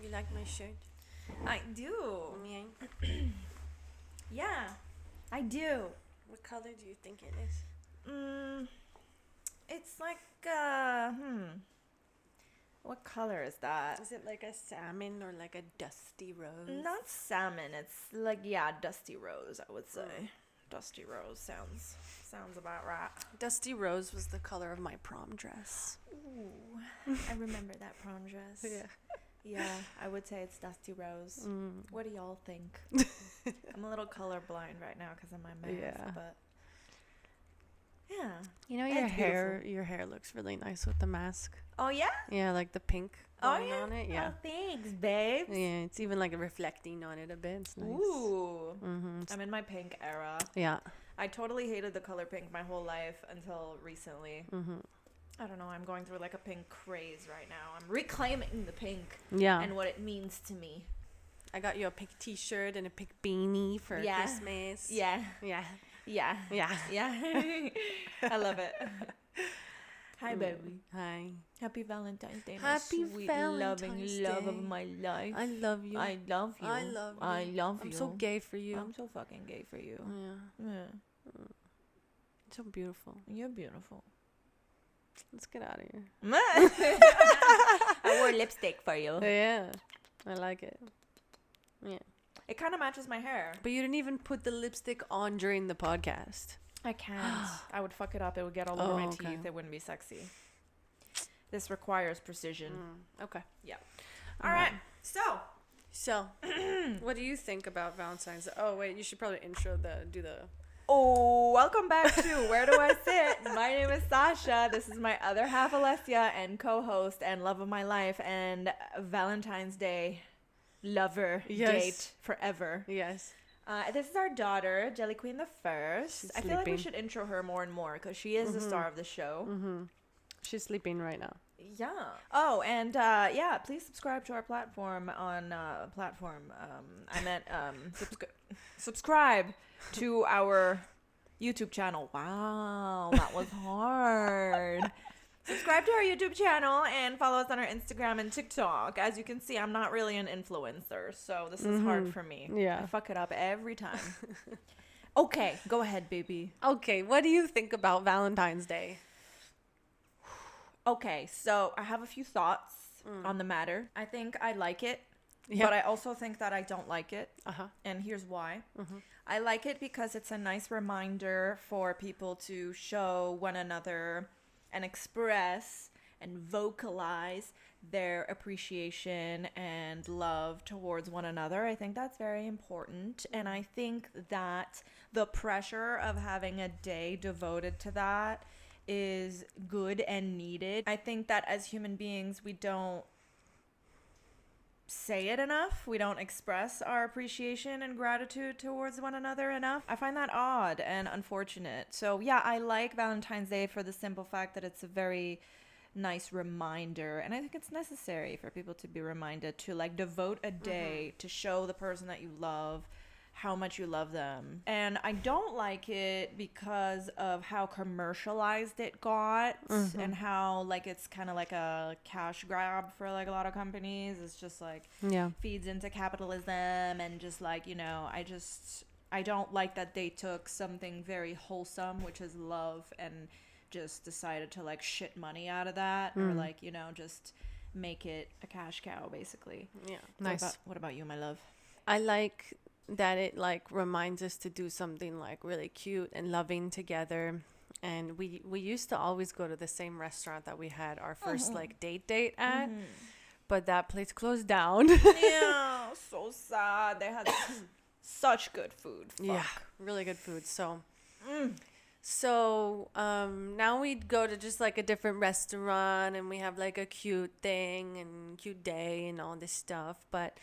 You like my shirt? I do. Yeah. Yeah, I do. What color do you think it is? It's like what color is that? Is it like a salmon or like a dusty rose? Not salmon. It's like dusty rose. I would say dusty rose sounds about right. Dusty rose was the color of my prom dress. Ooh, I remember that prom dress. Yeah, I would say it's dusty rose. What do y'all think? I'm a little colorblind right now because of my mask, but yeah. You know, your hair looks really nice with the mask. Oh yeah? Yeah, like the pink going on it. Yeah. Oh, thanks, babe. Yeah, it's even like reflecting on it a bit. It's nice. Ooh. I'm in my pink era. Yeah. I totally hated the color pink my whole life until recently. I don't know. I'm going through like a pink craze right now. I'm reclaiming the pink. Yeah. And what it means to me. I got you a pink t-shirt and a pink beanie for Christmas. Yeah. Yeah. Yeah. Yeah. Yeah. I love it. Hi, baby. Hi. Happy Valentine's Day. Happy sweet, Valentine's loving Day. love of my life. I love you. I love you. I love you. I love you. I'm so gay for you. I'm so fucking gay for you. Yeah. Yeah. So beautiful. You're beautiful. Let's get out of here. I wore lipstick for you. Yeah. I like it. Yeah. It kind of matches my hair. But you didn't even put the lipstick on during the podcast. I can't. I would fuck it up. It would get all over my teeth. It wouldn't be sexy. This requires precision. Okay. Yeah. All right. So, what do you think about Valentine's? Oh, wait. You should probably do the... Oh, welcome back to Where Do I Sit? My name is Sasha. This is my other half, Alessia, and co-host and love of my life and Valentine's Day lover date forever. Yes. This is our daughter, Jelly Queen the First. I feel like we should intro her more and more because she is the star of the show. She's sleeping right now. Yeah. Oh, and please subscribe to our platform on subscribe to our YouTube channel. Wow, that was hard. Subscribe to our YouTube channel and follow us on our Instagram and TikTok. As you can see, I'm not really an influencer, so this is hard for me. Yeah. I fuck it up every time. Okay, go ahead, baby. Okay, what do you think about Valentine's Day? Okay, so I have a few thoughts on the matter. I think I like it, but I also think that I don't like it. And here's why. I like it because it's a nice reminder for people to show one another and express and vocalize their appreciation and love towards one another. I think that's very important. And I think that the pressure of having a day devoted to that is good and needed. I think that as human beings, we don't say it enough. We don't express our appreciation and gratitude towards one another enough. I find that odd and unfortunate. So yeah, I like Valentine's Day for the simple fact that it's a very nice reminder, and I think it's necessary for people to be reminded to like devote a day to show the person that you love how much you love them. And I don't like it because of how commercialized it got and how like it's kind of like a cash grab for like a lot of companies. It's just like feeds into capitalism and just like, you know, I don't like that they took something very wholesome, which is love, and just decided to like shit money out of that or like, you know, just make it a cash cow basically. Yeah. Nice. What about you, my love? I like that it like reminds us to do something like really cute and loving together. And we used to always go to the same restaurant that we had our first like date at, but that place closed down. Yeah, so sad. They had such good food. Fuck. Yeah, really good food. So now we'd go to just like a different restaurant, and we have like a cute thing and cute day and all this stuff. But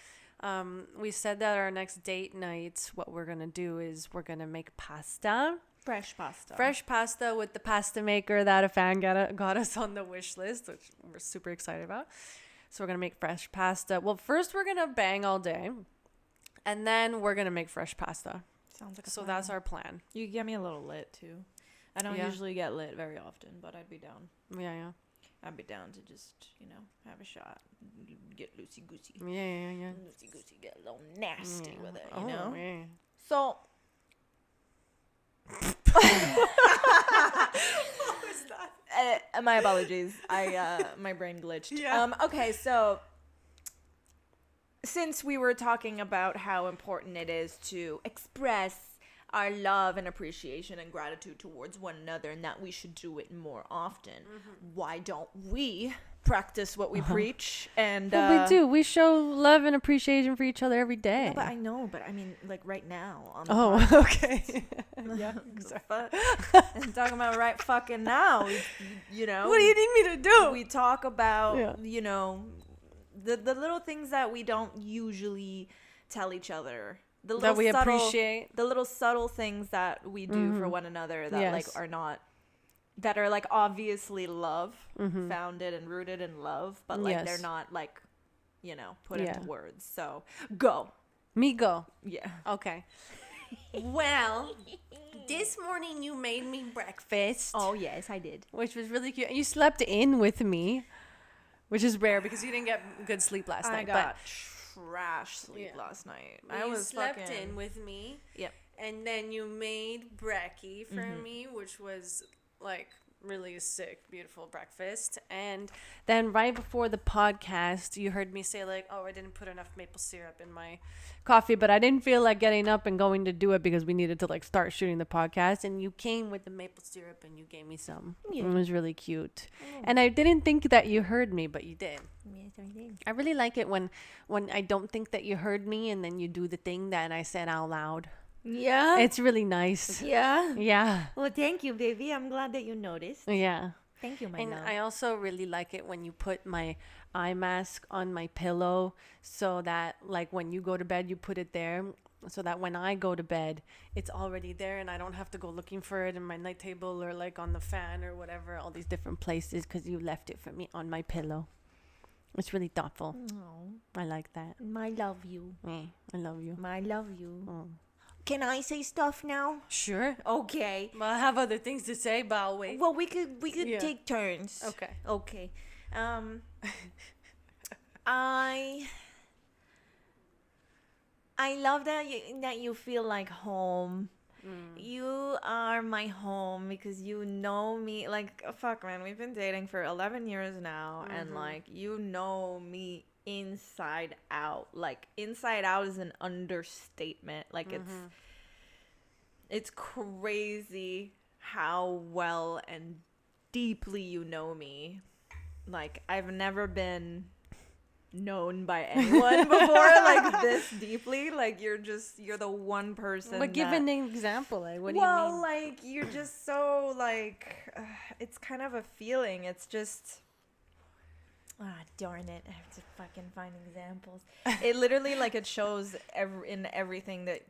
we said that our next date night, what we're gonna do is we're gonna make pasta. Fresh pasta with the pasta maker that a fan got us on the wish list, which we're super excited about. So we're gonna make fresh pasta. Well, first we're gonna bang all day, and then we're gonna make fresh pasta. Sounds like a so plan. That's our plan. You get me a little lit too. I don't usually get lit very often, but I'd be down. Yeah. I'd be down to just, have a shot, get loosey-goosey. Yeah. Loosey-goosey, get a little nasty with it, Yeah. So... What was that? My apologies. My brain glitched. Yeah. Okay, so... Since we were talking about how important it is to express our love and appreciation and gratitude towards one another and that we should do it more often, why don't we practice what we preach? And Well, we do. We show love and appreciation for each other every day. Yeah, but I know. But I mean, like right now. On the Oh, podcast. okay. Yeah. I'm talking about right fucking now. What do you need me to do? We talk about, the little things that we don't usually tell each other. The little that we subtle, appreciate. the little subtle things that we do for one another that like are not, that are like obviously love, founded and rooted in love, but like they're not like, put into words. So go. Me go. Yeah. Okay. Well, this morning you made me breakfast. Oh yes, I did. Which was really cute. You slept in with me, which is rare because you didn't get good sleep last night. I got trash sleep last night. I was slept in with me. Yep. And then you made brekky for me, which was like really sick, beautiful breakfast. And then right before the podcast, you heard me say like, oh, I didn't put enough maple syrup in my coffee, but I didn't feel like getting up and going to do it because we needed to like start shooting the podcast. And you came with the maple syrup and you gave me some. Yeah. It was really cute. And I didn't think that you heard me, but you did. Yes, I did. I really like it when I don't think that you heard me and then you do the thing that I said out loud. Yeah. It's really nice. Yeah. Yeah. Well, thank you, baby. I'm glad that you noticed. Yeah. Thank you, my and love. I also really like it when you put my eye mask on my pillow so that like when you go to bed, you put it there so that when I go to bed, it's already there and I don't have to go looking for it in my night table or like on the fan or whatever, all these different places because you left it for me on my pillow. It's really thoughtful. Oh, I like that. I love you. I love you. I love you. Oh. Can I say stuff now? Sure. Okay. Well, I have other things to say, but I'll wait. Well, we could take turns. Okay. I love that you feel like home. You are my home because you know me. Like, fuck, man, we've been dating for 11 years now, and like you know me inside out. Like, inside out is an understatement. Like, it's crazy how well and deeply you know me. Like, I've never been known by anyone before like this deeply. Like, you're the one person. But give an example. Like, what do you mean? Well, like, you're just so like it's kind of a feeling. It's just darn it, I have to fucking find examples. It literally, like, it shows in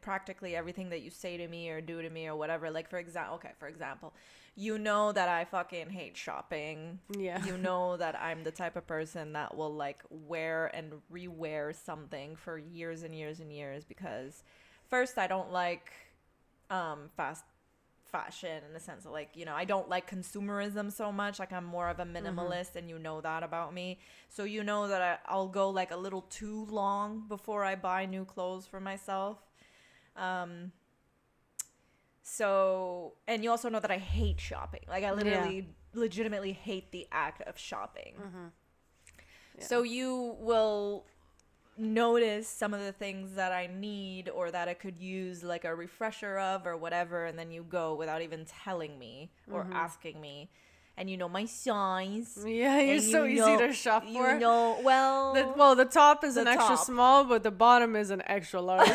practically everything that you say to me or do to me or whatever. Like, for example, you know that I fucking hate shopping. Yeah. You know that I'm the type of person that will, like, wear and rewear something for years and years and years because, first, I don't like fast fashion in the sense of, like, I don't like consumerism so much. Like, I'm more of a minimalist, and you know that about me. So you know that I'll go like a little too long before I buy new clothes for myself. So, and you also know that I hate shopping. Like, I literally legitimately hate the act of shopping. So you will notice some of the things that I need or that I could use like a refresher of or whatever, and then you go without even telling me or asking me, and you know my size. Yeah, you're so easy to shop for. You know, the top is an extra small, but the bottom is an extra large.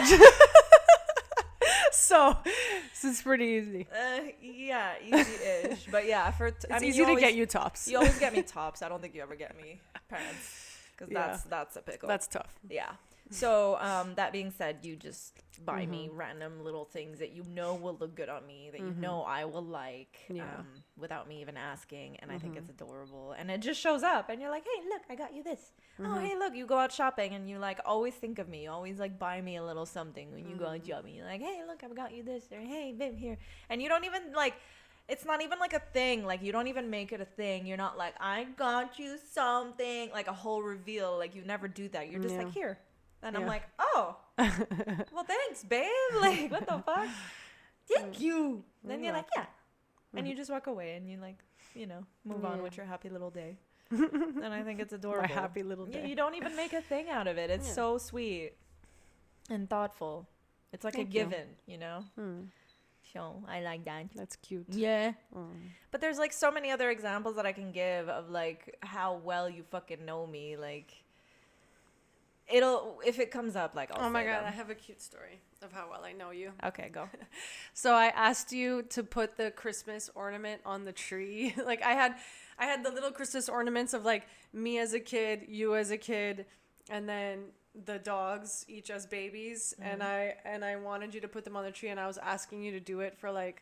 So it's pretty easy. Yeah, easy-ish. But yeah, it's easy to get you tops. You always get me tops. I don't think you ever get me pants. Because that's a pickle. That's tough. Yeah. So, that being said, you just buy me random little things that you know will look good on me, that you know I will like, without me even asking. And I think it's adorable. And it just shows up. And you're like, hey, look, I got you this. Oh, hey, look, you go out shopping. And you, like, always think of me. You always, like, buy me a little something when you go out shopping. You're like, hey, look, I've got you this. Or, hey, babe, here. And you don't even, like... it's not even like a thing. Like, you don't even make it a thing. You're not like, I got you something, like a whole reveal. Like, you never do that. You're just like, here. And I'm like, oh, well, thanks, babe. Like, what the fuck? Thank you. Then you're like, yeah. And you just walk away and you like, you know, move on with your happy little day. And I think it's adorable. My happy little day. You don't even make a thing out of it. It's so sweet and thoughtful. It's like a given, you know? So I like that. That's cute. Yeah. But there's like so many other examples that I can give of like how well you fucking know me. Like, if it comes up, like, I'll oh my say God, them. I have a cute story of how well I know you. Okay, go. So I asked you to put the Christmas ornament on the tree. Like, I had the little Christmas ornaments of like me as a kid, you as a kid, and then the dogs each as babies. And I wanted you to put them on the tree, and I was asking you to do it for like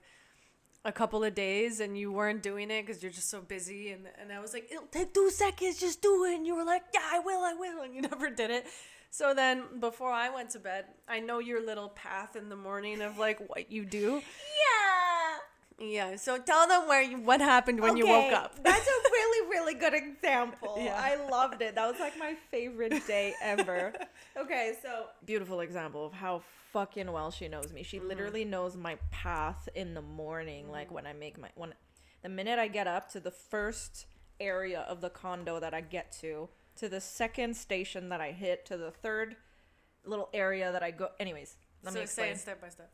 a couple of days, and you weren't doing it because you're just so busy. And I was like, it'll take 2 seconds, just do it. And you were like, yeah, I will. And you never did it. So then before I went to bed, I know your little path in the morning of like what you do. Yeah. So tell them what happened when you woke up. That's a really, really good example. Yeah. I loved it. That was like my favorite day ever. Okay, so beautiful example of how fucking well she knows me. She literally knows my path in the morning. Like when I make the minute I get up to the first area of the condo that I get to the second station that I hit, to the third little area that I go. Anyways, let me explain. Say it step by step.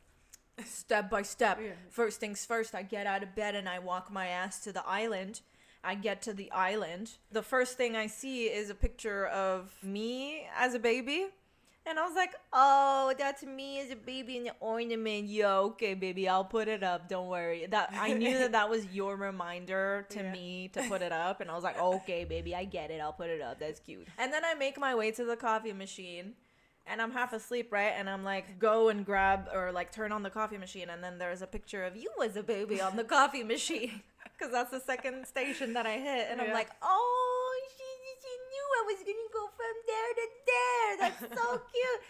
Step by step. Yeah. First things first, I get out of bed and I walk my ass to the island. I get to the island. The first thing I see is a picture of me as a baby. And I was like, oh, that's me as a baby in the ornament. Yo, okay, baby, I'll put it up. Don't worry. I knew that was your reminder to me to put it up. And I was like, okay, baby, I get it. I'll put it up. That's cute. And then I make my way to the coffee machine. And I'm half asleep, right? And I'm like, go and grab or like turn on the coffee machine. And then there's a picture of you as a baby on the coffee machine. Because that's the second station that I hit. And I'm like, oh, she knew I was going to go from there to there. That's so cute.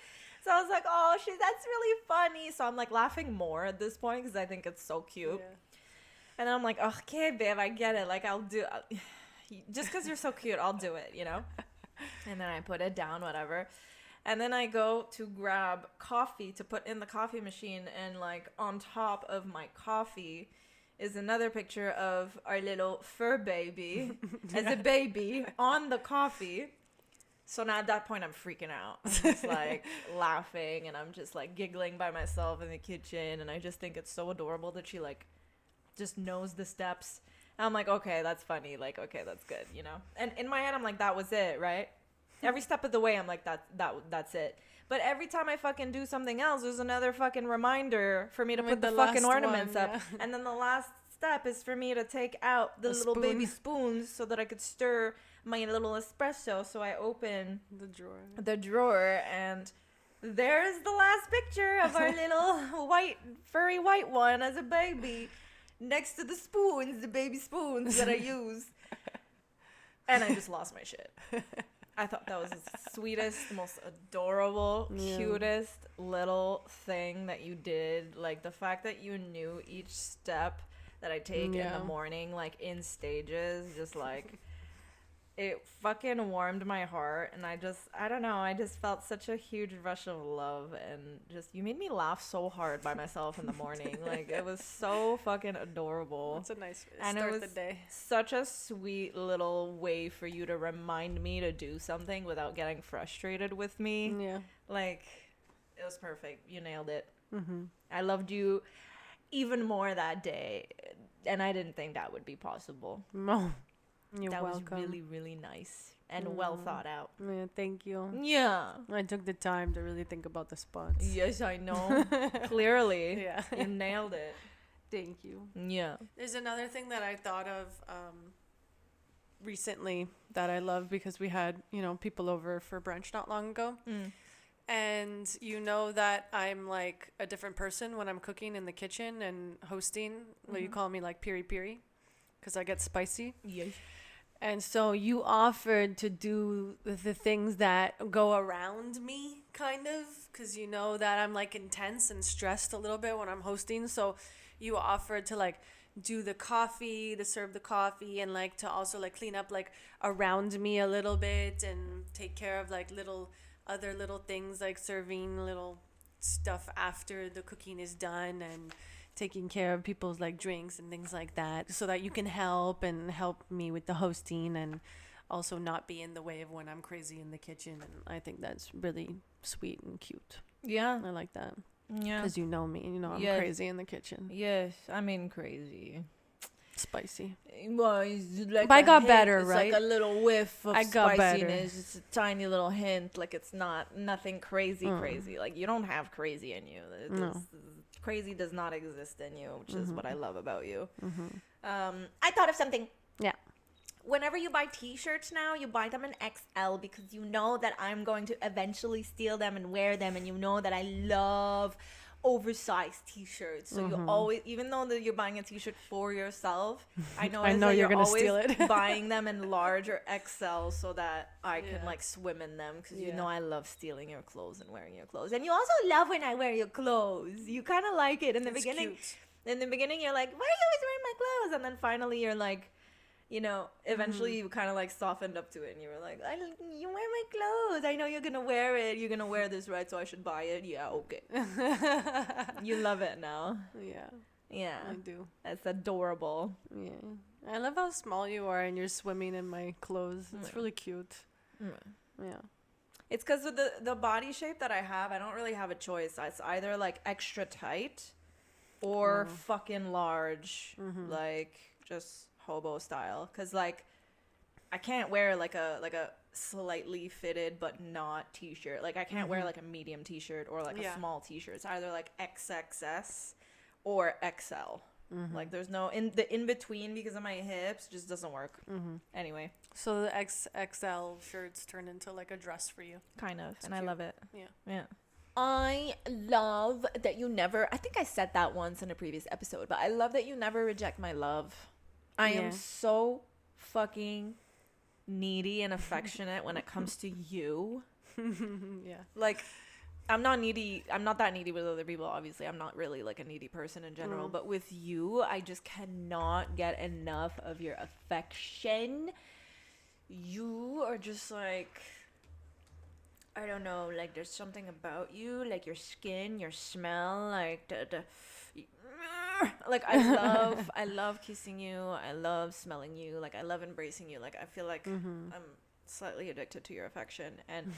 So I was like, oh, that's really funny. So I'm like laughing more at this point because I think it's so cute. Yeah. And then I'm like, oh, okay, babe, I get it. Like, just because you're so cute, I'll do it, you know? And then I put it down, whatever. And then I go to grab coffee to put in the coffee machine. And like on top of my coffee is another picture of our little fur baby as a baby on the coffee. So now at that point, I'm freaking out. I'm just like laughing and I'm just like giggling by myself in the kitchen. And I just think it's so adorable that she like just knows the steps. And I'm like, okay, that's funny. Like, okay, that's good, you know? And in my head, I'm like, that was it, right? Every step of the way, I'm like, that's it. But every time I fucking do something else, there's another fucking reminder for me to put the fucking ornaments up. And then the last step is for me to take out the little baby spoons so that I could stir my little espresso. So I open the drawer, and there's the last picture of our little furry white one as a baby next to the spoons, the baby spoons that I use. And I just lost my shit. I thought that was the sweetest, most adorable, cutest little thing that you did. Like, the fact that you knew each step that I take in the morning, like, in stages, just, like, it fucking warmed my heart. And I don't know, I just felt such a huge rush of love. And just, you made me laugh so hard by myself in the morning. Like, it was so fucking adorable. It's a nice start the day. Such a sweet little way for you to remind me to do something without getting frustrated with me. Yeah. Like, it was perfect. You nailed it. Mm-hmm. I loved you even more that day. And I didn't think that would be possible. No. You're welcome. That was really, really nice and well thought out. Yeah, thank you. Yeah. I took the time to really think about the spots. Yes, I know. Clearly. Yeah. You nailed it. Thank you. Yeah. There's another thing that I thought of recently that I love because we had, people over for brunch not long ago. Mm. And you know that I'm like a different person when I'm cooking in the kitchen and hosting. Mm-hmm. You call me like Piri because I get spicy. Yes. And so you offered to do the things that go around me, kind of, because you know that I'm like intense and stressed a little bit when I'm hosting. So you offered to like do the coffee, to serve the coffee, and like to also like clean up like around me a little bit and take care of like other little things like serving little stuff after the cooking is done and taking care of people's like drinks and things like that, so that you can help me with the hosting and also not be in the way of when I'm crazy in the kitchen. And I think that's really sweet and cute. Yeah. I like that. Yeah. Because you know me, I'm crazy in the kitchen. Yes, I mean crazy. Spicy. Well, it's like but I got hint. better, it's right? Like a little whiff of I got spiciness. better. It's a tiny little hint. Like it's nothing crazy. Like you don't have crazy in you. Crazy does not exist in you, which is what I love about you. I thought of something. Yeah. Whenever you buy t-shirts now, you buy them in XL because you know that I'm going to eventually steal them and wear them, and you know that I love oversized t-shirts. So you always, even though that you're buying a t-shirt for yourself, I know you're gonna steal it. buying them in large or XL so that I can like swim in them, because you know I love stealing your clothes and wearing your clothes. And you also love when I wear your clothes. You kind of like it in the beginning. Cute. In the beginning, you're like, why are you always wearing my clothes? And then finally, you're like, eventually you kind of like softened up to it, and you were like, you wear my clothes. I know you're going to wear it. You're going to wear this, right? So I should buy it. Yeah, okay. You love it now. Yeah. Yeah. I do. That's adorable. Yeah. I love how small you are and you're swimming in my clothes. It's really cute. Yeah. It's because of the body shape that I have. I don't really have a choice. It's either like extra tight or fucking large. Like just hobo style, because like I can't wear like a slightly fitted but not t-shirt. Like I can't wear like a medium t-shirt or like a small t-shirt. It's either like XXS or XL. Like there's no in between, because of my hips, just doesn't work. Anyway, so the XXL shirts turn into like a dress for you, kind of. It's and cute. I love it. Yeah. I love that you never, I think I said that once in a previous episode, but I love that you never reject my love. I am so fucking needy and affectionate when it comes to you. Yeah. Like, I'm not that needy with other people, obviously. I'm not really like a needy person in general. But with you, I just cannot get enough of your affection. You are just like, I don't know, like there's something about you, like your skin, your smell, like like I love kissing you. I love smelling you. Like I love embracing you. Like I feel like I'm slightly addicted to your affection, and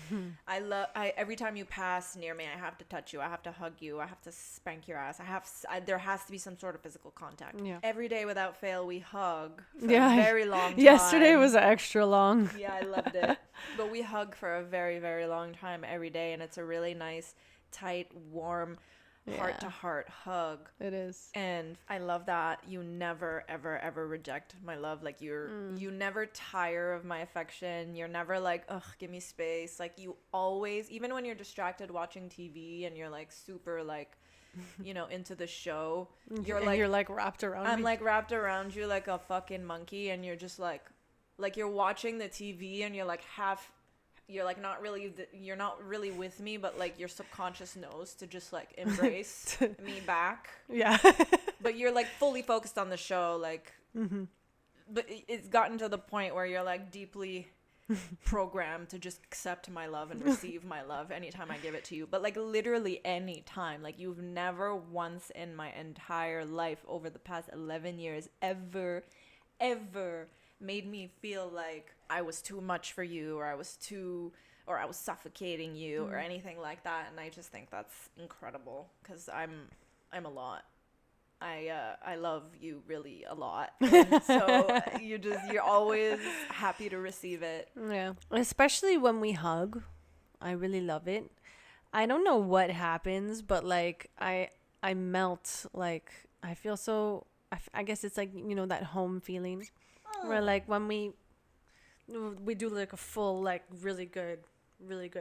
every time you pass near me, I have to touch you. I have to hug you. I have to spank your ass. there has to be some sort of physical contact. Yeah. Every day without fail, we hug for a very long time. Yesterday was extra long. Yeah, I loved it. But we hug for a very, very long time every day, and it's a really nice, tight, warm, heart-to-heart hug. It is. And I love that you never, ever, ever reject my love. Like you never tire of my affection. You're never like, ugh, give me space. Like you always, even when you're distracted watching TV and you're like super like, into the show, you're like wrapped around I'm me. like wrapped around you like a fucking monkey, and you're just like you're watching the TV and you're like you're like you're not really with me, but like your subconscious knows to just like embrace me back. Yeah. But you're like fully focused on the show, like but it's gotten to the point where you're like deeply programmed to just accept my love and receive my love anytime I give it to you. But like literally any time. Like you've never once in my entire life over the past 11 years ever made me feel like I was too much for you, or I was suffocating you, or anything like that. And I just think that's incredible, because I'm a lot. I love you really a lot. And so you're always happy to receive it. Yeah. Especially when we hug. I really love it. I don't know what happens, but like I melt. Like I feel so, I guess it's like, that home feeling. Where like when we do like a full, like really good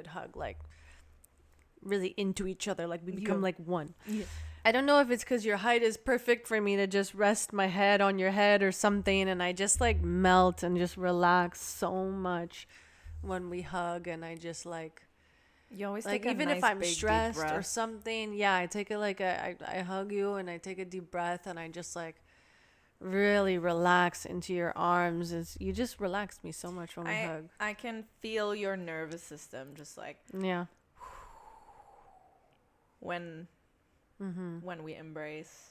hug, like really into each other, like we become like one. Yeah. I don't know if it's because your height is perfect for me to just rest my head on your head or something, and I just like melt and just relax so much when we hug. And I just like, you always like, take even nice, if I'm big, stressed or something, I take it like I hug you and I take a deep breath and I just like really relax into your arms. You just relaxed me so much when we hug. I can feel your nervous system just like Yeah. when we embrace.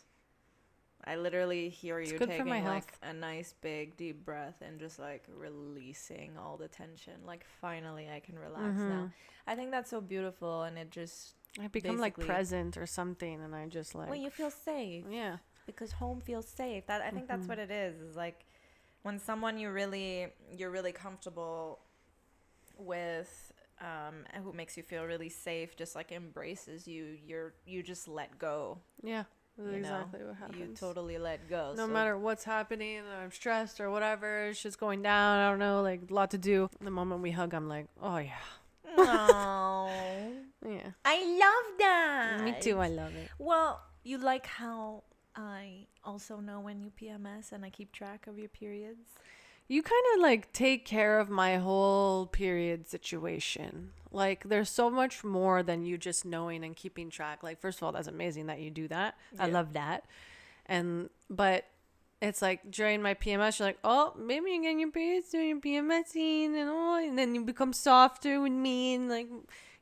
I literally hear you taking like a nice big deep breath and just like releasing all the tension. Like finally I can relax now. I think that's so beautiful, and it just I become like present or something, and I just like, well, you feel safe. Yeah. Because home feels safe. That I think that's what it is like when someone you're really comfortable with, who makes you feel really safe, just like embraces you, you just let go. Yeah. That's exactly what happens. You totally let go. No matter what's happening, and I'm stressed or whatever, it's just going down. I don't know, like a lot to do. The moment we hug, I'm like, oh yeah. Oh. Yeah. I love that. Me too. I love it. Well, you like how I also know when you PMS and I keep track of your periods? You kind of like take care of my whole period situation. Like there's so much more than you just knowing and keeping track. Like first of all, that's amazing that you do that. Yeah. I love that. But it's like during my PMS, you're like, oh, maybe you're getting your periods during your PMSing and then you become softer with me, and like,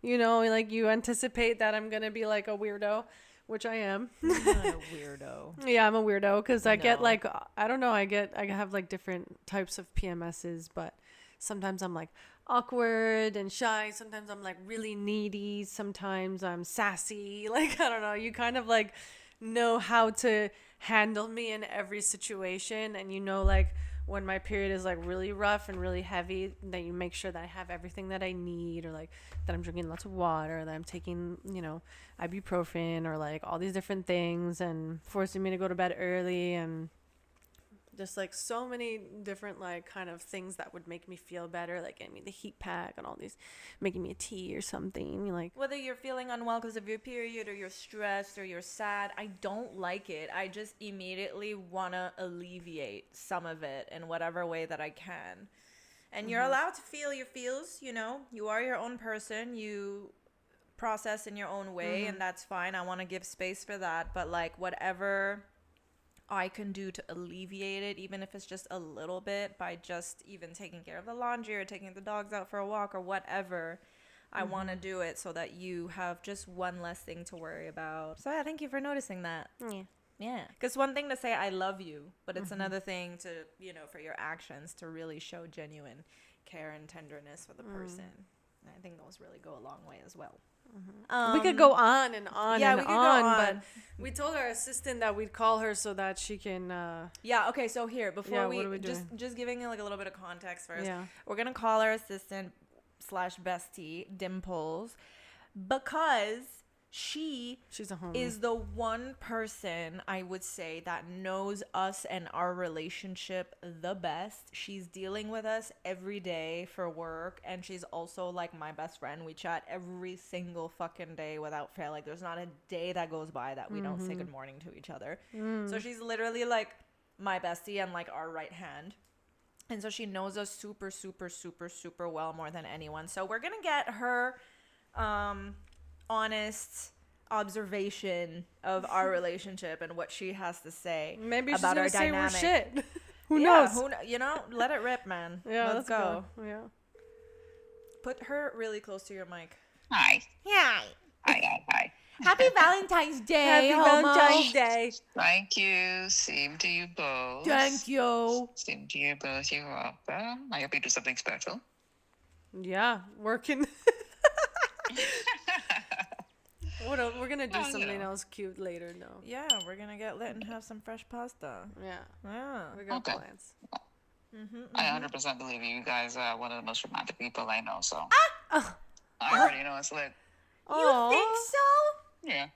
you know, like you anticipate that I'm gonna be like a weirdo, which I am. You're not a weirdo. Yeah, I'm a weirdo because I get like, I don't know, I have like different types of PMSs, but sometimes I'm like awkward and shy. Sometimes I'm like really needy. Sometimes I'm sassy. Like, I don't know. You kind of like know how to handle me in every situation. And you know, like when my period is like really rough and really heavy, that you make sure that I have everything that I need, or like that I'm drinking lots of water, that I'm taking, you know, ibuprofen, or like all these different things, and forcing me to go to bed early, and just like so many different like kind of things that would make me feel better, like getting me the heat pack and all these, making me a tea or something. Like whether you're feeling unwell because of your period, or you're stressed, or you're sad, I don't like it. I just immediately want to alleviate some of it in whatever way that I can. And you're allowed to feel your feels, you know, you are your own person, you process in your own way, and that's fine. I want to give space for that, but like whatever I can do to alleviate it, even if it's just a little bit, by just even taking care of the laundry or taking the dogs out for a walk or whatever, I want to do it so that you have just one less thing to worry about. So yeah, thank you for noticing that. Yeah. Because one thing to say I love you, but it's another thing to, you know, for your actions to really show genuine care and tenderness for the person. And I think those really go a long way as well. We could go on and on and on, but we told our assistant that we'd call her so that she can okay, so here before we just giving like a little bit of context first. We're gonna call our assistant / bestie Dimplez, because she's a homie. Is the one person I would say that knows us and our relationship the best. She's dealing with us every day for work, and she's also like my best friend. We chat every single fucking day without fail. Like there's not a day that goes by that we don't say good morning to each other. So she's literally like my bestie and like our right hand. And so she knows us super, super, super, super well, more than anyone. So we're gonna get her honest observation of our relationship and what she has to say. Maybe about our say dynamic. We're shit. Who knows? You know, let it rip, man. Yeah, let's go. Yeah. Put her really close to your mic. Hi. Hi. Hi. Happy Valentine's Day. Happy Valentine's Day. Thank you. Same to you both. Thank you. Same to you both. You're welcome. I hope you do something special. Yeah, working. What else? We're gonna do something else cute later. No. Yeah, we're gonna get lit and have some fresh pasta. Yeah. We got plans. I 100% believe you. You guys are one of the most romantic people I know. So I already know it's lit. You think so? Yeah.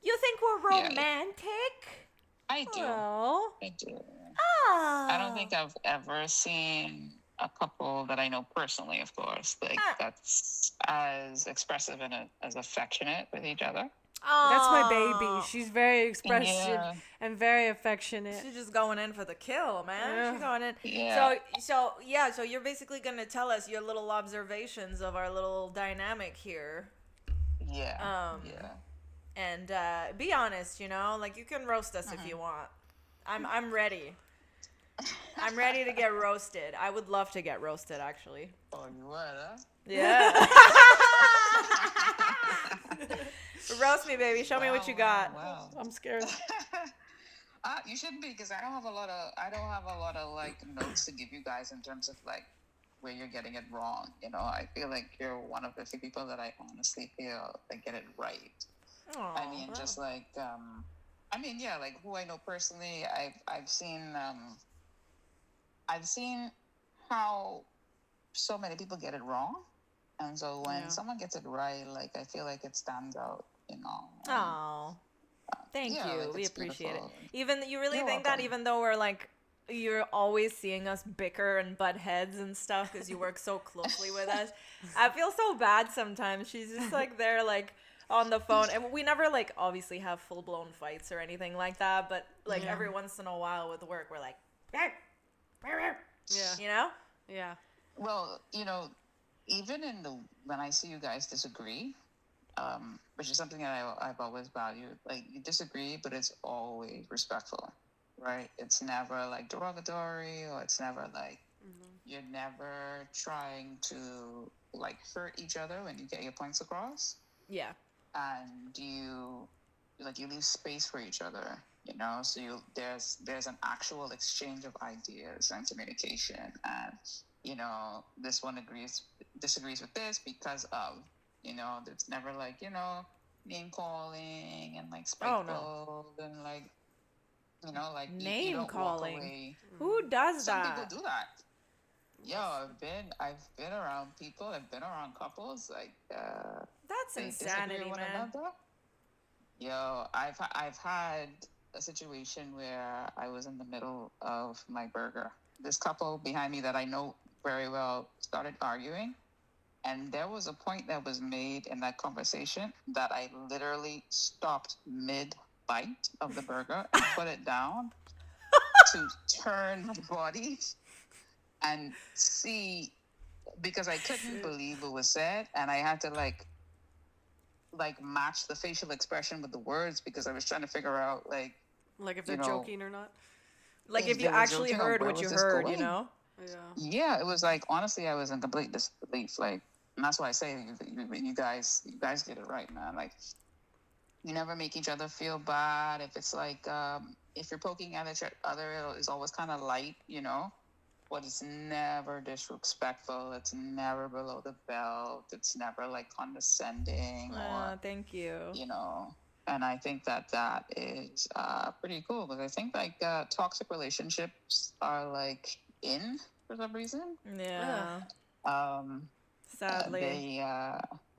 You think we're romantic? I do. Oh. I do. Oh. I don't think I've ever seen a couple that I know personally, of course, like that's as expressive and as affectionate with each other. That's my baby. She's very expressive and very affectionate. She's just going in for the kill, man. Yeah. She's going in. Yeah. So you're basically gonna tell us your little observations of our little dynamic here. Yeah. And be honest, you know, like you can roast us if you want. I'm ready. I'm ready to get roasted. I would love to get roasted, actually. Oh, you would, huh? Yeah. Roast me, baby. Show me what you got. Wow. I'm scared. You shouldn't be, because I don't have a lot of like notes to give you guys in terms of like where you're getting it wrong. You know, I feel like you're one of the few people that I honestly feel that get it right. Aww. I mean, just like yeah, like who I know personally, I've seen how so many people get it wrong, and so when someone gets it right, like I feel like it stands out, you know. Oh, thank you. Like, we appreciate beautiful. it. Even you really You're think welcome. that even though we're like, you're always seeing us bicker and butt heads and stuff because you work so closely with us. I feel so bad sometimes. She's just like there, like on the phone, and we never like obviously have full blown fights or anything like that. But like every once in a while with work, we're like, you know, Yeah. Well, you know, even when I see you guys disagree, which is something that I've always valued. Like, you disagree, but it's always respectful, right? It's never like derogatory, or it's never like you're never trying to like hurt each other when you get your points across. yeah, And you leave space for each other, you know. So there's an actual exchange of ideas and communication, and you know, this one disagrees with this because of, you know, it's never like, you know, name calling and like spiteful and like, you know, like you name don't calling. walk away. Who does Some that? people do that. Yo, I've been around people, I've been around couples, like That's they insanity, disagree with one man. another. Yo, I've had a situation where I was in the middle of my burger. This couple behind me that I know very well started arguing, and there was a point that was made in that conversation that I literally stopped mid bite of the burger and put it down to turn my body and see, because I couldn't believe what was said, and I had to like match the facial expression with the words, because I was trying to figure out like if they're joking or not. Like if you actually heard what you heard, you know? Yeah, it was like, honestly, I was in complete disbelief. Like, and that's why I say you guys get it right, man. Like, you never make each other feel bad. If it's like if you're poking at each other, it's always kind of light, you know. But it's never disrespectful. It's never below the belt. It's never like condescending or thank you. You know. And I think that is pretty cool, because I think like toxic relationships are like in for some reason. Yeah. Sadly.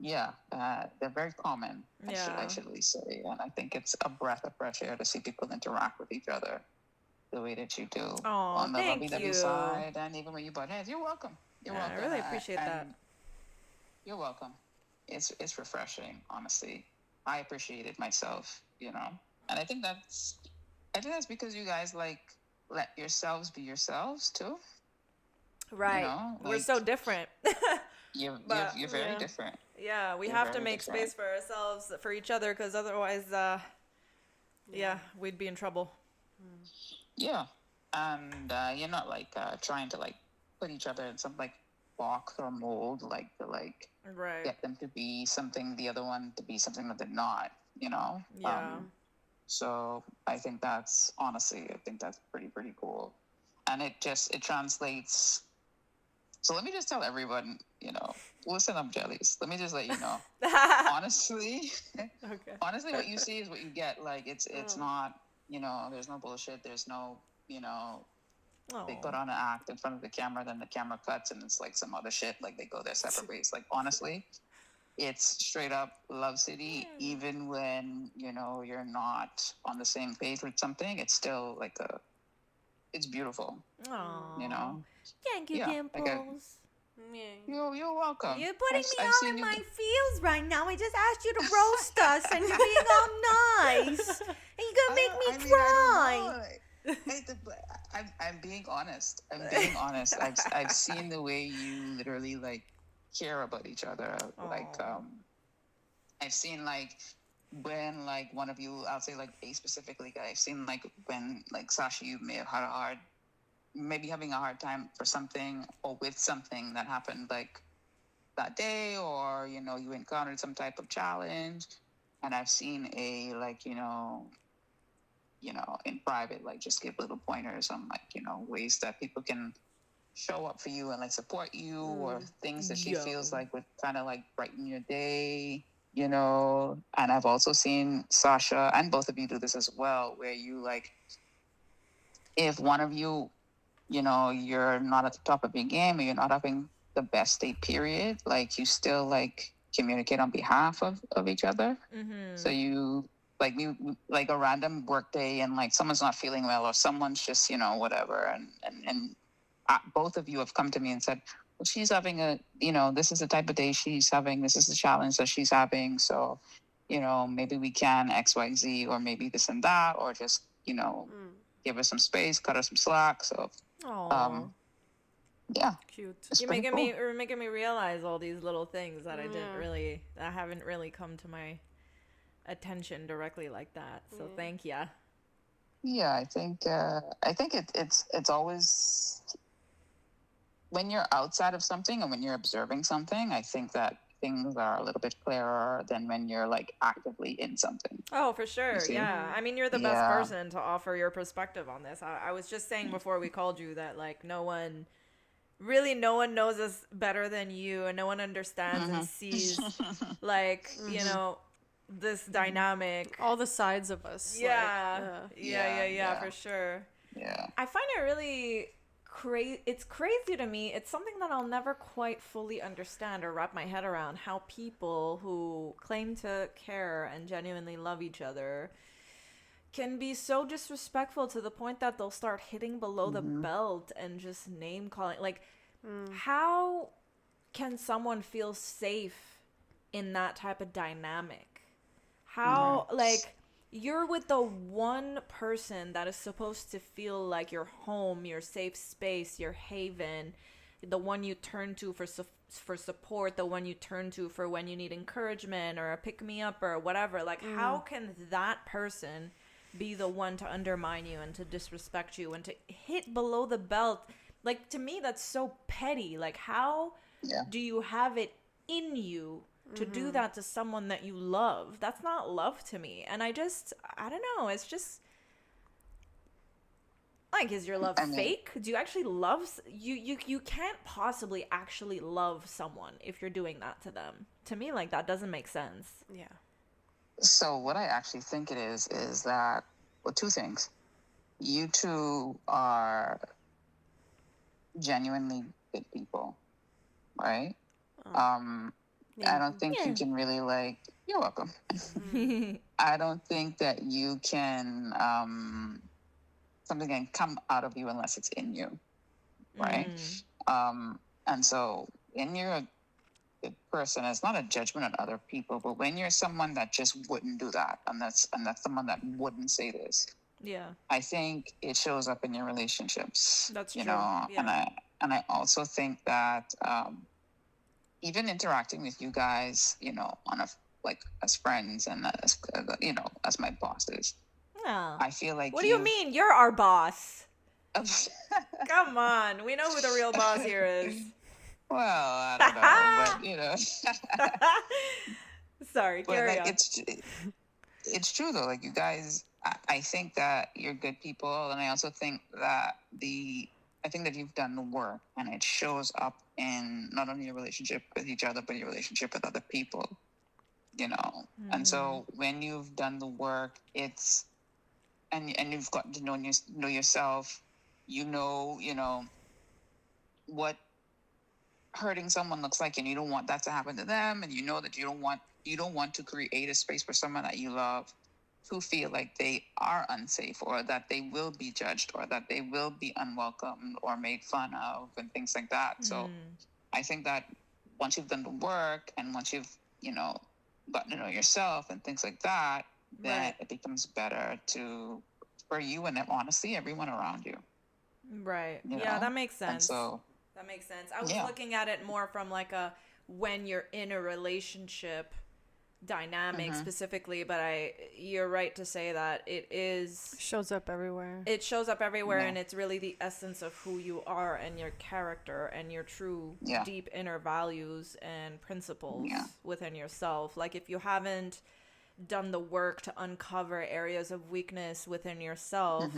They're very common. I should at least say, and I think it's a breath of fresh air to see people interact with each other the way that you do on the lovey-dovey side, and even when you butt heads. You're welcome. You're welcome. I really appreciate that. You're welcome. It's refreshing, honestly. I appreciate it myself, you know, and I think that's because you guys like let yourselves be yourselves too. Right. You know, we're so different. You're very different. Yeah, we have to make space for ourselves, for each other, because otherwise, we'd be in trouble. Yeah, and you're not like trying to like put each other in some like box or mold, like to like get them to be something, the other one to be something that they're not, you know. So I think that's pretty cool, and it translates. So let me just tell everyone, you know, listen up, jellies. Let me just let you know. Honestly, what you see is what you get. Like it's not, you know, there's no bullshit. There's no, you know, they put on an act in front of the camera, then the camera cuts, and it's like some other shit. Like they go their separate ways. Like honestly, it's straight up love city. Even when, you know, you're not on the same page with something, it's still like it's beautiful. Aww. You know. Thank you, Dimplez. You're welcome. You're putting me all in my feels right now. I just asked you to roast us, and you're being all nice. And you're gonna make me cry. I'm being honest. I've seen the way you literally like care about each other. Like I've seen like when like one of you, I'll say like A specifically, I've seen like when like Sasha, you may have had a hard maybe having a hard time for something or with something that happened like that day, or, you know, you encountered some type of challenge. And I've seen a, like, in private, like, just give little pointers on, like, ways that people can show up for you and, like, support you, or things that she feels like would kind of, like, brighten your day, And I've also seen Sasha and both of you do this as well, where you, like, if one of you, you're not at the top of your game, or you're not having the best day period, like, you still, like, communicate on behalf of each other. So you, like, a random work day, and, like, someone's not feeling well, or someone's just, whatever. And both of you have come to me and said, well, she's having this is the type of day she's having. This is the challenge that she's having. So, maybe we can X, Y, Z, or maybe this and that, or just, give her some space, cut her some slack. So, yeah, cute. You're making me realize all these little things that that haven't really come to my attention directly like that. So thank you. Yeah, I think it's always, when you're outside of something and when you're observing something, I think that things are a little bit clearer than when you're, like, actively in something. Oh, for sure. Yeah. I mean, you're the best person to offer your perspective on this. I was just saying before we called you that, like, no one knows us better than you, and no one understands and sees, like, this dynamic. All the sides of us. Yeah, for sure. Yeah. I find it really it's crazy to me. It's something that I'll never quite fully understand or wrap my head around, how people who claim to care and genuinely love each other can be so disrespectful to the point that they'll start hitting below the belt and just name calling. Like, how can someone feel safe in that type of dynamic? How, like, you're with the one person that is supposed to feel like your home, your safe space, your haven, the one you turn to for support, the one you turn to for when you need encouragement or a pick-me-up or whatever. Like, how can that person be the one to undermine you and to disrespect you and to hit below the belt? Like, to me, that's so petty. Like, how do you have it in you to do that to someone that you love? That's not love to me. And I don't know. It's just, like, is your love fake? Do you actually love you can't possibly actually love someone if you're doing that to them. To me, like, that doesn't make sense. Yeah. So what I actually think it is that, well, two things. You two are genuinely good people, right? I don't think you can really, like, you're welcome. I don't think that you can, something can come out of you unless it's in you, right? And so when you're a good person, it's not a judgment on other people, but when you're someone that just wouldn't do that, and that's someone that wouldn't say this, I think it shows up in your relationships. That's true. Yeah. And I also think that, even interacting with you guys, on as friends and as, as my bosses, I feel like. What do you mean? You're our boss. Come on, we know who the real boss here is. Well, I don't know, but Sorry, carry on. It's true though. Like, you guys, I think that you're good people, and I also think that you've done the work, and it shows up in not only your relationship with each other, but your relationship with other people, And so when you've done the work, it's, and you've gotten to know yourself, what hurting someone looks like, and you don't want that to happen to them, and that you don't want to create a space for someone that you love who feel like they are unsafe, or that they will be judged, or that they will be unwelcomed or made fun of, and things like that. So I think that once you've done the work, and once you've, gotten to know yourself and things like that, then it becomes better for you and, honestly, everyone around you. Right. Yeah, that makes sense. And so, that makes sense. I was looking at it more from, like, when you're in a relationship, dynamic specifically, but you're right to say that shows up everywhere. It shows up everywhere, and it's really the essence of who you are and your character and your true deep inner values and principles within yourself. Like, if you haven't done the work to uncover areas of weakness within yourself,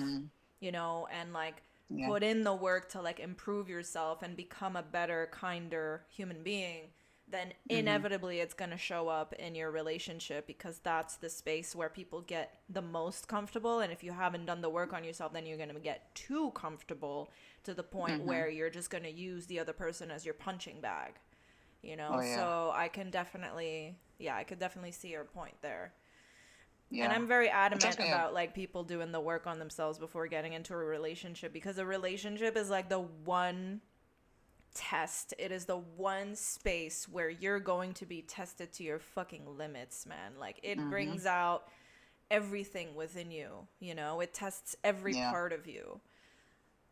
you know, and like put in the work to like improve yourself and become a better, kinder human being, then inevitably it's going to show up in your relationship, because that's the space where people get the most comfortable. And if you haven't done the work on yourself, then you're going to get too comfortable to the point where you're just going to use the other person as your punching bag, you know? So I can definitely, I could definitely see your point there. And I'm very adamant about like people doing the work on themselves before getting into a relationship, because a relationship is like the one test. It is the one space where you're going to be tested to your fucking limits, man. Like, it brings out everything within you, you know? It tests every part of you.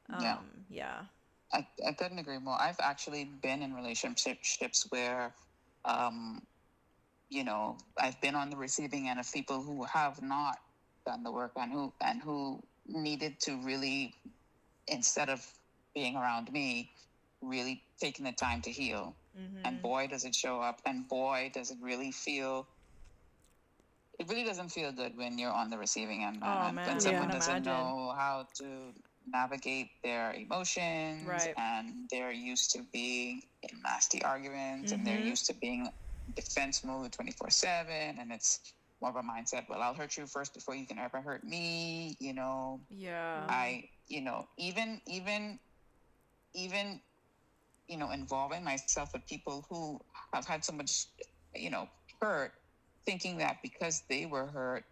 I couldn't agree more. I've actually been in relationships where you know, I've been on the receiving end of people who have not done the work, and who needed to really, instead of being around me, really taking the time to heal. And boy, does it show up, and boy, does it really doesn't feel good when you're on the receiving end, man. When someone doesn't know how to navigate their emotions, and they're used to being in nasty arguments, and they're used to being defense mode 24/7, and it's more of a mindset, well, I'll hurt you first before you can ever hurt me, you know. Even you know, involving myself with people who have had so much, you know, hurt, thinking that because they were hurt,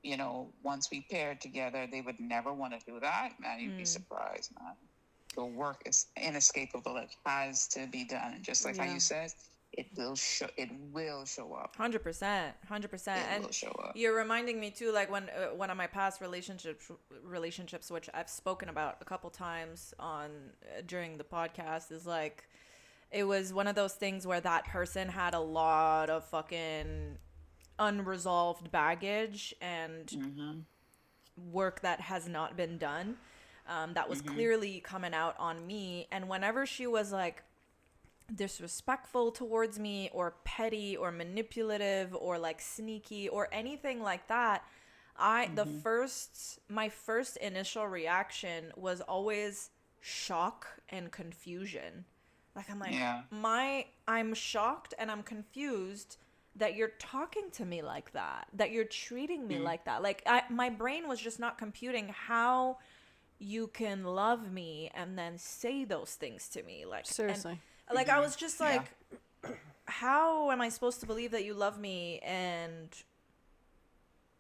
you know, once we paired together, they would never want to do that. Man, you'd be surprised, man. The work is inescapable. It has to be done. And just like how you said, it will show up. 100%. And will show up. You're reminding me too, like when one of my past relationships, which I've spoken about a couple times on during the podcast, is like, it was one of those things where that person had a lot of fucking unresolved baggage and work that has not been done, that was clearly coming out on me. And whenever she was like disrespectful towards me, or petty, or manipulative, or like sneaky, or anything like that, my first initial reaction was always shock and confusion. Like, I'm like, I'm shocked and I'm confused that you're talking to me like that you're treating me like that. Like, my brain was just not computing how you can love me and then say those things to me. Like, seriously. Like, I was just like, how am I supposed to believe that you love me and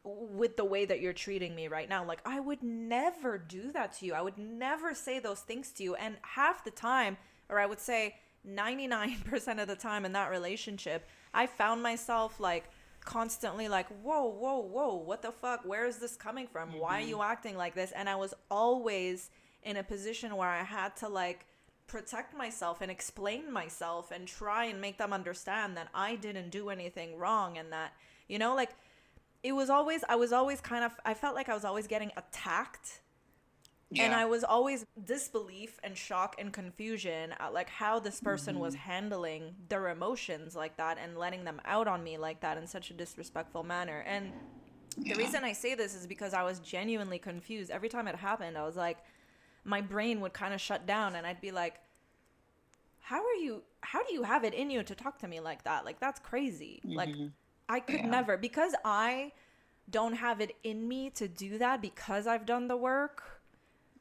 with the way that you're treating me right now? Like, I would never do that to you. I would never say those things to you. And half the time, or I would say 99% of the time in that relationship, I found myself like constantly like, whoa, what the fuck? Where is this coming from? Why are you acting like this? And I was always in a position where I had to like protect myself and explain myself and try and make them understand that I didn't do anything wrong, and that, you know, like, I was always kind of, I felt like I was always getting attacked. And I was always disbelief and shock and confusion at like how this person was handling their emotions like that and letting them out on me like that in such a disrespectful manner. And the reason I say this is because I was genuinely confused. Every time it happened, I was like, my brain would kind of shut down, and I'd be like, how do you have it in you to talk to me like that? Like, that's crazy. Like, I could never, because I don't have it in me to do that, because I've done the work.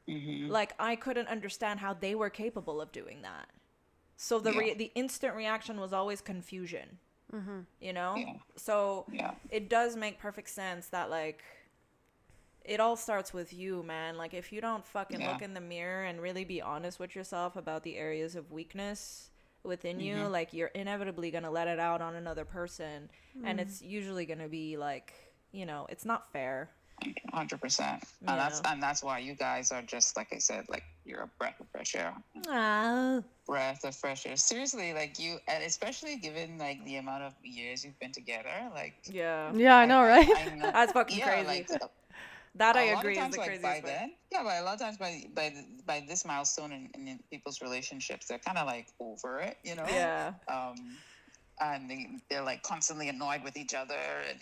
Like, I couldn't understand how they were capable of doing that. So the instant reaction was always confusion, you know? So it does make perfect sense that, like, it all starts with you, man. Like, if you don't fucking look in the mirror and really be honest with yourself about the areas of weakness within you, like, you're inevitably going to let it out on another person. And it's usually going to be like, you know, it's not fair. 100%. And that's why you guys are just, like I said, like, you're a breath of fresh air. Wow. Breath of fresh air. Seriously, like, you, and especially given like the amount of years you've been together, like, Yeah, I know, right? I know, that's fucking yeah, crazy. like, That I a lot agree of is times, the like, craziest by part. then, but a lot of times by this milestone in people's relationships, they're kind of like over it, you know. Yeah. And they're like constantly annoyed with each other, and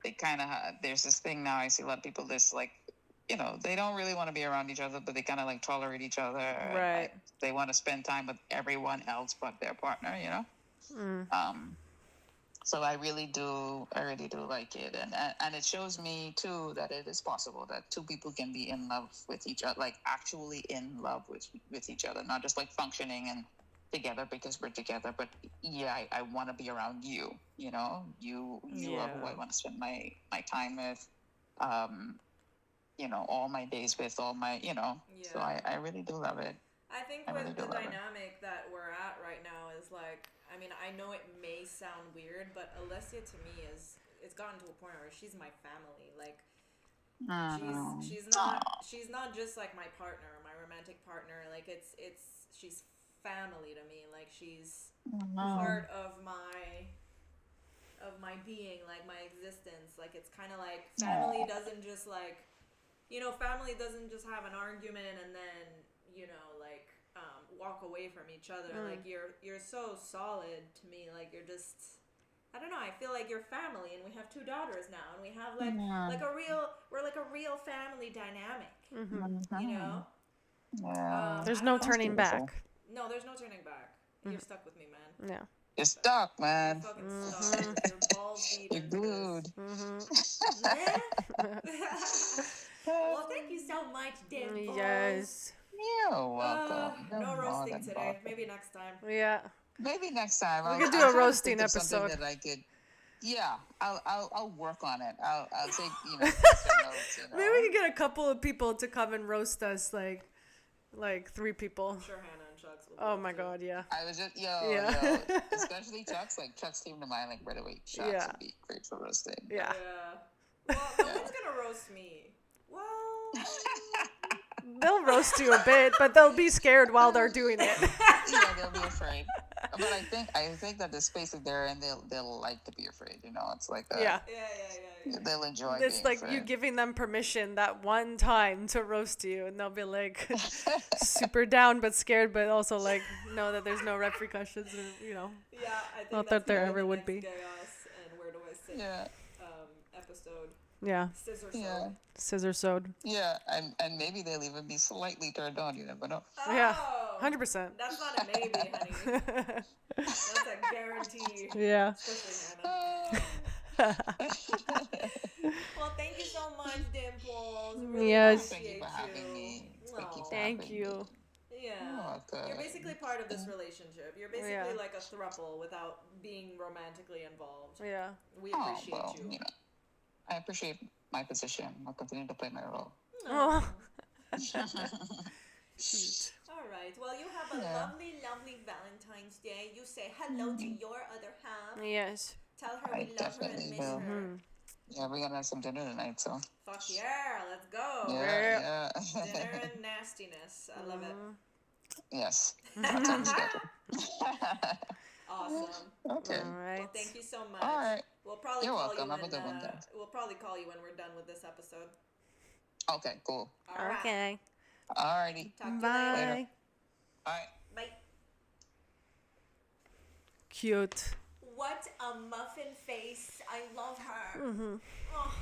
they kind of there's this thing now. I see a lot of people this like, they don't really want to be around each other, but they kind of like tolerate each other. Right. Like, they want to spend time with everyone else but their partner, So I really do like it, and it shows me too that it is possible that two people can be in love with each other, like actually in love with each other, not just like functioning and together because we're together, but I want to be around you. You are who I want to spend my time with. All my days with, all my, So I really do love it. I think with the dynamic that we're at right now is like, I mean, I know it may sound weird, but Alessia to me it's gotten to a point where she's my family. Like, she's not just like my partner, my romantic partner. Like, she's family to me. Like, she's part of my being, like my existence. Like, it's kind of like family doesn't just like, family doesn't just have an argument and then like walk away from each other. Like, you're so solid to me. Like, you're just, I don't know, I feel like you're family, and we have 2 daughters now, and we have we're like a real family dynamic. There's no turning back. No, there's no turning back. You're stuck with me, man. Yeah. You're stuck, man. You're fucking stuck. You're balls deep. You're glued. Well, thank you so much, Dimplez. Yes. You're welcome. No roasting today. Maybe next time. Yeah. Maybe next time. We could do a roasting episode. That I could. Yeah, I'll work on it. I'll take notes, Maybe we could get a couple of people to come and roast us, like 3 people. I'm sure Hannah and Chucks will. Oh my god, yeah. I was just especially Chucks. Like, Chucks came to mind like right away. Chucks would be great for roasting. Yeah. Well, no one's gonna roast me. Well, they'll roast you a bit, but they'll be scared while they're doing it. Yeah, they'll be afraid. But I think that the space that they're in, they'll like to be afraid. It's like yeah. They'll enjoy. It's being like afraid. you giving them permission that one time to roast you, and they'll be like super down but scared, but also like know that there's no repercussions, or Yeah, I think not that there ever would be. Chaos and where do I sit? Yeah. Episode. Yeah. Scissor-sode. Yeah, and maybe they'll even be slightly turned on. You never know. Oh, Yeah. 100%. That's not a maybe, honey. That's a guarantee. Yeah. Especially Hannah. Well, thank you so much, Dimplez. Really Yes. Thank you for having me. Thank you. Yeah. You're basically part of this relationship. You're basically like a throuple without being romantically involved. Yeah. We appreciate you. I appreciate my position. I'll continue to play my role. Oh. All right. Well, you have a lovely, lovely Valentine's Day. You say hello to your other half. Yes. Tell her we love her and miss her. Yeah, we're gonna have some dinner tonight, so. Fuck yeah, let's go. Yeah. Dinner and nastiness. I love it. Yes. That sounds good. Awesome. Okay. All right. Well, thank you so much. All right. We'll probably You're call welcome. you Have a good one, guys. We'll probably call you when we're done with this episode. Okay, cool. All right. Okay. Alrighty. Talk to you Bye. later. All right. Bye. Cute. What a muffin face. I love her. Mm-hmm. Oh,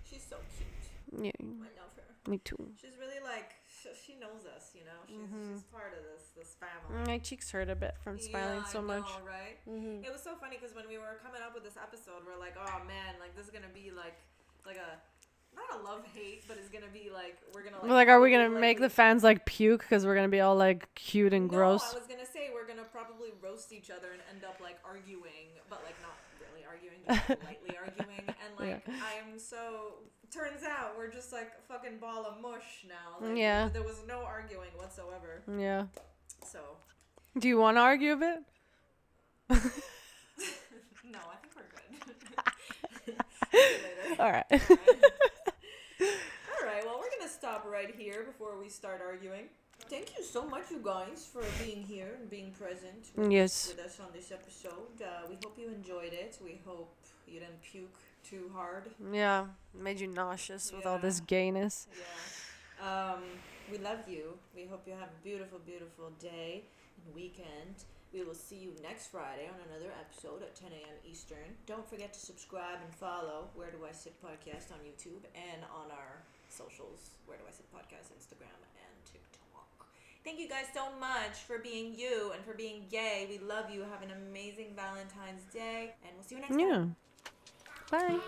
she's so cute. Yeah. I love her. Me too. She's really like, she knows us, She's part of this family. My cheeks hurt a bit from smiling so much. I know, right? Mm-hmm. It was so funny because when we were coming up with this episode, we're like, oh man, like this is gonna be like a, not a love hate, but it's gonna be like we're gonna like. Like, are we gonna make the fans like puke because we're gonna be all like cute and gross? No, I was gonna say we're gonna probably roast each other and end up like arguing, but like not really arguing, just lightly arguing, and like I'm so. Turns out we're just like a fucking ball of mush now. Like, there was no arguing whatsoever. Yeah. So. Do you want to argue a bit? No, I think we're good. See you later. All right. All right. right here before we start arguing. Thank you so much, you guys, for being here and being present with us on this episode. We hope you enjoyed it. We hope you didn't puke too hard. Yeah, made you nauseous with all this gayness. Yeah. We love you. We hope you have a beautiful, beautiful day and weekend. We will see you next Friday on another episode at 10 a.m. Eastern. Don't forget to subscribe and follow Where Do I Sit Podcast on YouTube and on our socials, Where Do I Sit Podcast, Instagram and TikTok. Thank you guys so much for being you and for being gay. We love you. Have an amazing Valentine's Day, and we'll see you next time. Bye.